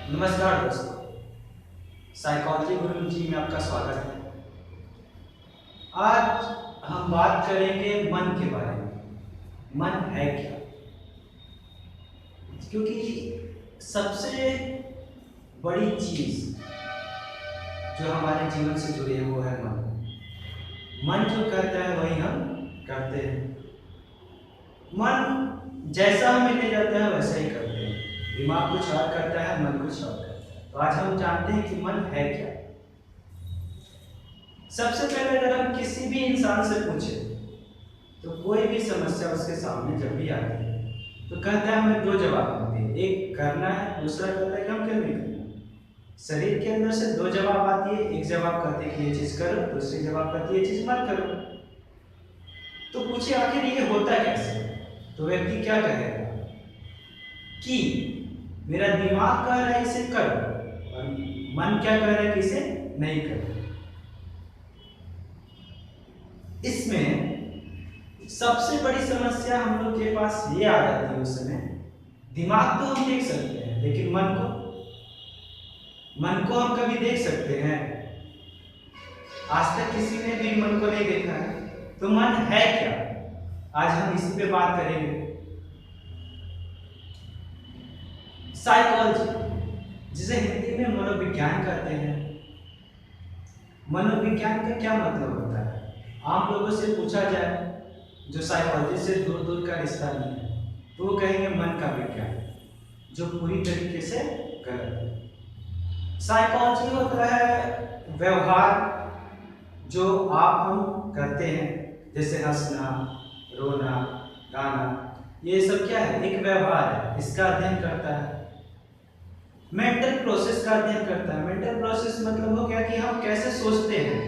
नमस्कार दोस्तों, साइकोलॉजी गुरु जी में आपका स्वागत है। आज हम बात करेंगे मन के बारे में। मन है क्या? क्योंकि सबसे बड़ी चीज जो हमारे जीवन से जुड़ी है वो है मन। मन जो कहता है वही हम करते हैं। मन जैसा हमें ले जाता है वैसा ही करते हैं। दिमाग कुछ और करता है, मन कुछ और करता है। तो आज हम जानते हैं कि मन है क्या। सबसे पहले अगर हम किसी भी इंसान से पूछे तो कोई भी समस्या उसके सामने जब भी आती है तो कहता है हमें दो जवाब मिलते हैं, एक करना है, दूसरा कहता है कि हम क्यों नहीं करना। शरीर के अंदर से दो जवाब आती है, एक जवाब कहते हैं कि ये चीज करो, दूसरी जवाब कहती है ये चीज मत करो। तो पूछे आखिर ये होता कैसे? तो व्यक्ति क्या कहेगा कि मेरा दिमाग कह रहा है इसे करो और मन क्या कह रहा है कि इसे नहीं करो। इसमें सबसे बड़ी समस्या हम लोग के पास ये आ जाती है उस समय, दिमाग तो हम देख सकते हैं लेकिन मन को हम कभी देख सकते हैं? आज तक किसी ने भी मन को नहीं देखा है। तो मन है क्या? आज हम इसी पे बात करेंगे। साइकोलॉजी, जिसे हिंदी में मनोविज्ञान कहते हैं। मनोविज्ञान का क्या मतलब होता है? आम लोगों से पूछा जाए जो साइकोलॉजी से दूर दूर का रिश्ता नहीं है तो वो कहेंगे मन का विज्ञान, जो पूरी तरीके से गलत है। साइकोलॉजी होता है व्यवहार जो आप हम करते हैं, जैसे हंसना, रोना, गाना, ये सब क्या है? एक व्यवहार है, इसका अध्ययन करता है। मेंटल प्रोसेस का अध्ययन करता है। मेंटल प्रोसेस मतलब हो गया कि हम कैसे सोचते हैं,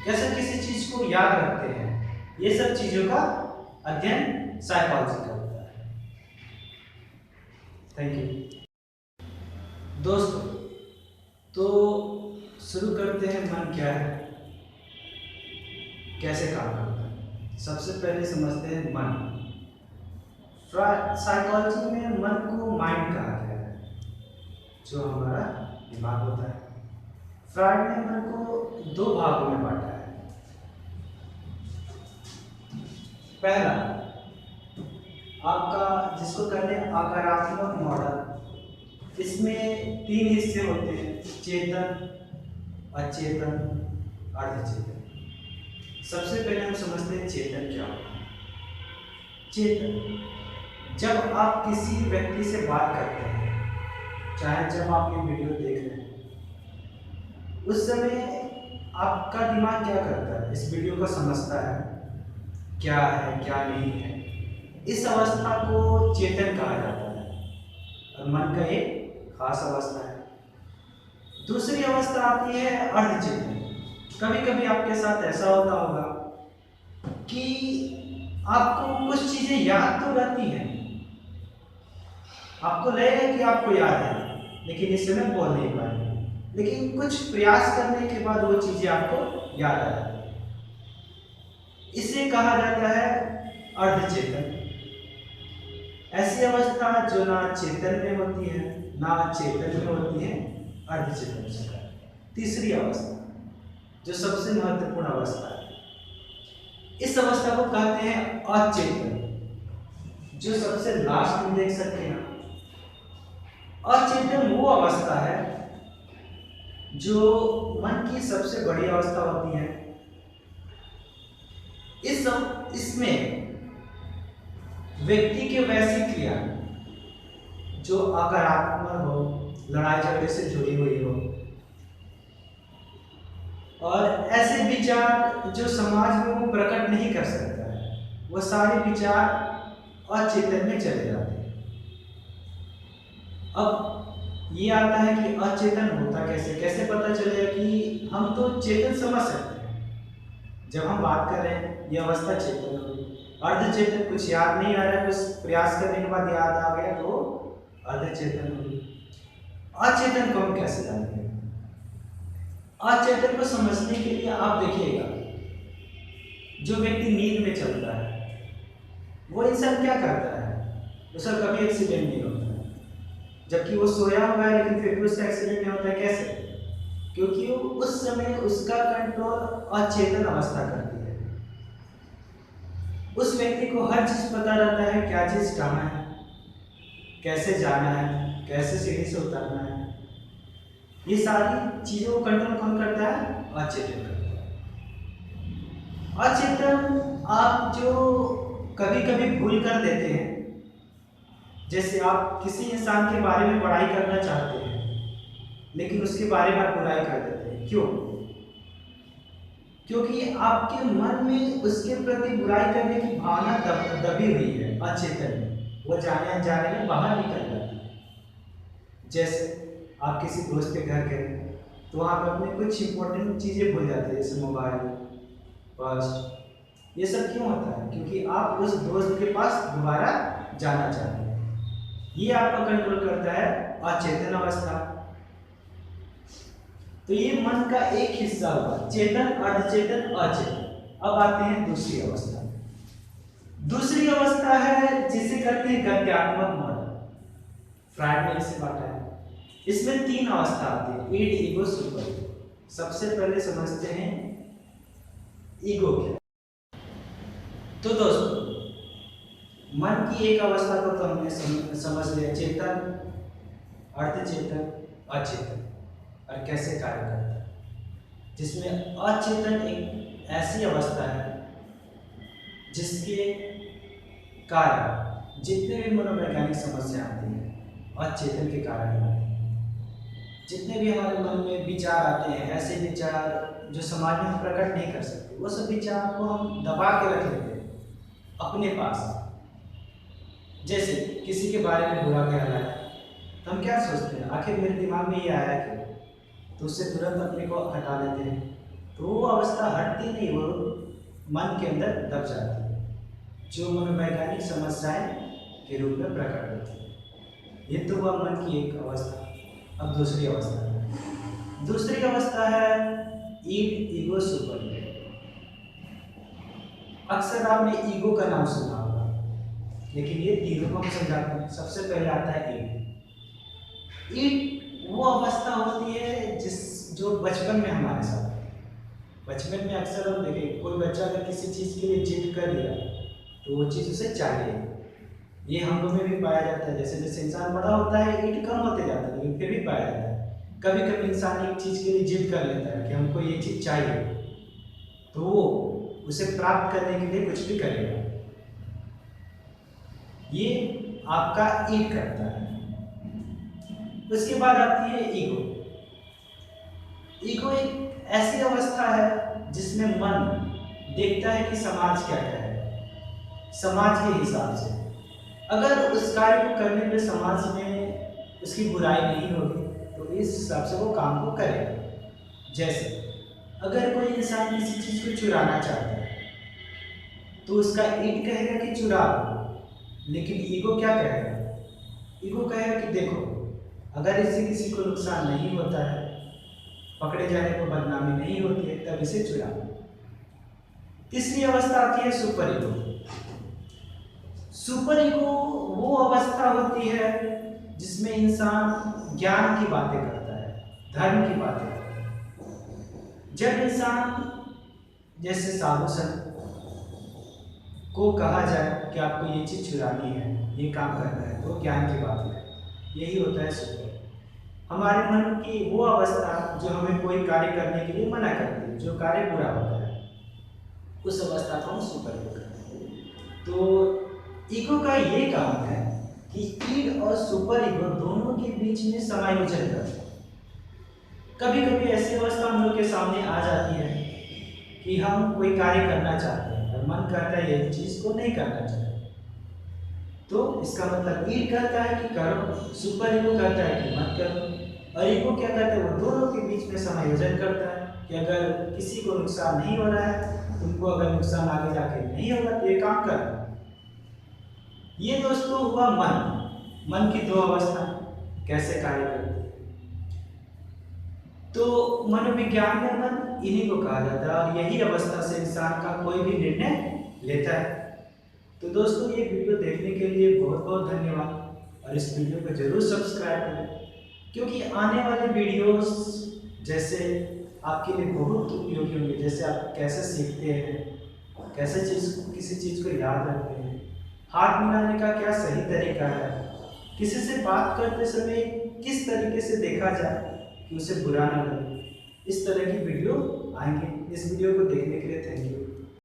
कैसे किसी चीज को याद रखते हैं, ये सब चीजों का अध्ययन साइकोलॉजी करता है। थैंक यू दोस्तों। तो शुरू करते हैं, मन क्या है, कैसे काम करता है। सबसे पहले समझते हैं मन। साइकोलॉजी में मन को माइंड कहा गया है, जो हमारा दिमाग होता है। फ्रायड ने मन को दो भागों में बांटा है। पहला आपका, जिसको कहते हैं आकारात्मक मॉडल। इसमें तीन हिस्से होते हैं, चेतन, अचेतन, अर्धचेतन। सबसे पहले हम समझते हैं चेतन क्या होता है। चेतन, जब आप किसी व्यक्ति से बात करते हैं, चाहे जब आप ये वीडियो देख रहे हैं, उस समय आपका दिमाग क्या करता है? इस वीडियो को समझता है, क्या है क्या नहीं है। इस अवस्था को चेतन कहा जाता है और मन का एक खास अवस्था है। दूसरी अवस्था आती है अर्धचेतन। कभी कभी आपके साथ ऐसा होता होगा कि आपको कुछ चीजें याद तो रहती हैं, आपको लगेगा कि आपको याद है लेकिन इस समय बोल नहीं पाएंगे, लेकिन कुछ प्रयास करने के बाद वो चीजें आपको याद आ जाती है। इसे कहा जाता है अर्धचेतन। ऐसी अवस्था जो ना चेतन में होती है ना चेतन में होती है, अर्धचेतन से। तीसरी अवस्था जो सबसे महत्वपूर्ण अवस्था है, इस अवस्था को कहते हैं अचेतन, जो सबसे लास्ट में देख सकते हैं। अचेतन वो अवस्था है जो मन की सबसे बड़ी अवस्था होती है। इसमें व्यक्ति के वैसी क्रिया जो आकारात्मक हो, लड़ाई झगड़े से जुड़ी हुई हो, और ऐसे विचार जो समाज में वो प्रकट नहीं कर सकता है, वो सारे विचार अचेतन में चले जाते हैं। अब ये आता है कि अचेतन होता कैसे, कैसे पता चलेगा कि हम तो चेतन समझ सकते हैं। जब हम बात कर रहे हैं ये अवस्था चेतन होगी। अर्धचेतन, कुछ याद नहीं आ रहा है, कुछ प्रयास करने के बाद याद आ गया तो अर्धचेतन होगी। अचेतन को हम कैसे जानेंगे? अचेतन को समझने के लिए आप देखिएगा, जो व्यक्ति नींद में चलता है वो इंसान क्या करता है? उसका कभी एक्सीडेंट नहीं होता है, जबकि वो सोया हुआ है लेकिन फिर भी उसका एक्सीडेंट नहीं होता है। कैसे? क्योंकि वो उस समय उसका कंट्रोल अचेतन अवस्था करती है। उस व्यक्ति को हर चीज पता रहता है, क्या चीज कहाँ है, कैसे जाना है, कैसे सीढ़ी से उतरना है। ये सारी चीजों को कंट्रोल कौन करता है? अचेतन करता है। अचेतन आप जो कभी कभी भूल कर देते हैं, जैसे आप किसी इंसान के बारे में पढ़ाई करना चाहते हैं लेकिन उसके बारे में आप बुराई कर देते हैं। क्यों? क्योंकि आपके मन में उसके प्रति बुराई करने की भावना दबी हुई है अचेतन में, वो जाने अनजाने में बाहर निकल जाती है। जैसे आप किसी दोस्त के घर गए तो वहाँ पर अपने कुछ इंपॉर्टेंट चीज़ें भूल जाते हैं, जैसे मोबाइल, पर्स। ये सब क्यों होता है? क्योंकि आप उस दोस्त के पास दोबारा जाना चाहते हैं। ये आपका कंट्रोल करता है अचेतन अवस्था। तो ये मन का एक हिस्सा हुआ, चेतन, अर्धचेतन, अचेतन। अब आते हैं दूसरी अवस्था। दूसरी अवस्था है जिसे कहते हैं गत्यात्मक मॉडल। फ्रायड ने इसे बांटा है। इसमें 3 अवस्था आती है, ईड, ईगो, सुपर ईगो। सबसे पहले समझते हैं ईगो क्या। तो दोस्तों, मन की एक अवस्था को तो हमने समझ लिया, चेतन, अर्धचेतन, अचेतन, और कैसे कार्य करता है। जिसमें अचेतन एक ऐसी अवस्था है जिसके कारण जितने भी मनोवैज्ञानिक समस्या आती हैं अचेतन के कारण ही आती हैं। जितने भी हमारे मन में विचार आते हैं, ऐसे विचार जो समाज में हम प्रकट नहीं कर सकते, वो सब विचार को हम दबा के रख लेते हैं अपने पास। जैसे किसी के बारे में बुरा ख्याल आया तो हम क्या सोचते हैं, आखिर मेरे दिमाग में ये आया कि, तो उससे तुरंत अपने को हटा लेते हैं। तो वो अवस्था हटती नहीं, वो मन के अंदर दब जाती है, जो मनोवैज्ञानिक समस्याएं के रूप में प्रकट होती है। ये तो हुआ मन की एक अवस्था। अब दूसरी अवस्था है। दूसरी अवस्था है ईड, ईगो, सुपर ईगो। अक्सर आपने ईगो का नाम सुना होगा, लेकिन ये तीनों को हम समझाते हैं। सबसे पहले आता है ईड। ईड वो अवस्था होती है जो बचपन में हमारे साथ है। बचपन में अक्सर हम देखें, कोई बच्चा अगर किसी चीज़ के लिए जिद कर लिया तो वो चीज़ उसे चाहिए। ये हम लोग में भी पाया जाता है। जैसे जैसे इंसान बड़ा होता है ईड कम होते जाता है, लेकिन फिर भी पाया जाता है। कभी कभी इंसान एक चीज़ के लिए जिद कर लेता है कि हमको ये चीज़ चाहिए, तो वो उसे प्राप्त करने के लिए कुछ भी करेगा। ये आपका ईड करता है। उसके बाद आती है ईगो। ईगो एक ऐसी अवस्था है जिसमें मन देखता है कि समाज क्या कहे, समाज के हिसाब से अगर उस कार्य को करने में समाज में उसकी बुराई नहीं होगी तो इस हिसाब से वो काम को करेगा। जैसे अगर कोई इंसान किसी चीज़ को चुराना चाहता है तो उसका ईड कहेगा कि चुरा, लेकिन ईगो क्या कहेगा? ईगो कहेगा कि देखो, अगर इससे किसी को नुकसान नहीं होता है, पकड़े जाने को बदनामी नहीं होती है, तब इसे चुरा। तीसरी अवस्था आती है सुपर ईगो। सुपर ईगो वो अवस्था होती है जिसमें इंसान ज्ञान की बातें करता है, धर्म की बातें करता है। जब इंसान जैसे साधु संत को कहा जाए कि आपको ये चीज़ चुरानी है, ये काम करना है, तो ज्ञान की बात है। यही होता है सुपर। हमारे मन की वो अवस्था जो हमें कोई कार्य करने के लिए मना करती है, जो कार्य बुरा होता है, उस अवस्था को हम सुपर ईगो कहते हैं। तो ईगो का ये काम है कि ईड और सुपर ईगो दोनों के बीच में समायोजन करना। कभी कभी ऐसी अवस्था हम लोग के सामने आ जाती है कि हम कोई कार्य करना चाहते हैं और मन करता है ये चीज़ को नहीं करना चाहते, तो इसका मतलब ईड कहता है कि करो, सुपर ईगो कहता है कि मत करो। और ईगो क्या कहता है? वो दोनों के बीच में समायोजन करता है कि अगर किसी को नुकसान नहीं हो रहा है, तुमको अगर नुकसान आगे जाके नहीं होगा तो ये काम कर। ये दोस्तों हुआ मन की दो अवस्था कैसे कार्य करती है। तो मनोविज्ञान में मन इन्हीं को कहा जाता है और यही अवस्था से इंसान का कोई भी निर्णय लेता है। तो दोस्तों, ये वीडियो देखने के लिए बहुत बहुत धन्यवाद। और इस वीडियो को जरूर सब्सक्राइब करें, क्योंकि आने वाले वीडियोस जैसे आपके लिए बहुत उपयोगी होंगे। जैसे आप कैसे सीखते हैं, कैसे किसी चीज़ को याद रखते हैं, हाथ मिलाने का क्या सही तरीका है, किसी से बात करते समय किस तरीके से देखा जाए कि उसे बुरा ना लगे, इस तरह की वीडियो आएंगे। इस वीडियो को देखने के लिए थैंक यू।